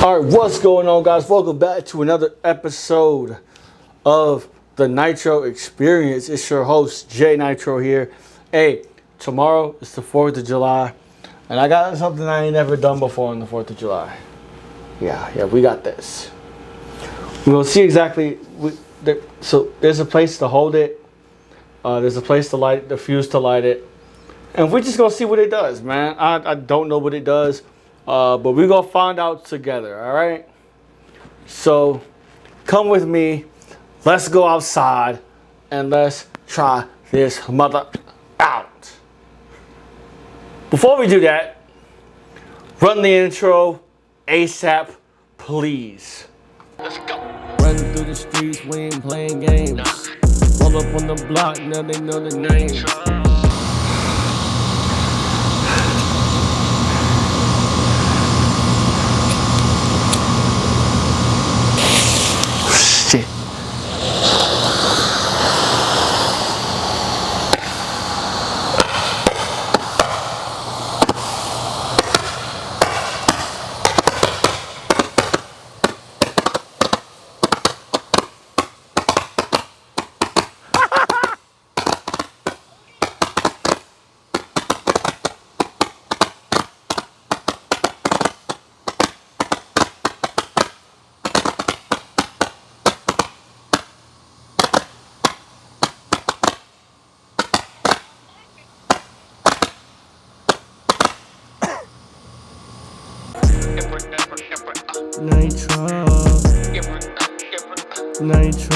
All right, what's going on, guys? Welcome back to another episode of the Nitro Experience. It's your host, Jay Nitro here. Hey, tomorrow is the 4th of July, and I got something I ain't never done before on the 4th of July. Yeah, we got this. We're going to see exactly, so there's a place to hold it. There's a place to light the fuse to light it. And we're just going to see what it does, man. I don't know what it does. But we're going to find out together, all right? So, come with me. Let's go outside and let's try this mother out. Before we do that, run the intro ASAP, please. Let's go. Running through the streets, we ain't playing games. Roll up on the block, now they know the names. Shit. Nitro.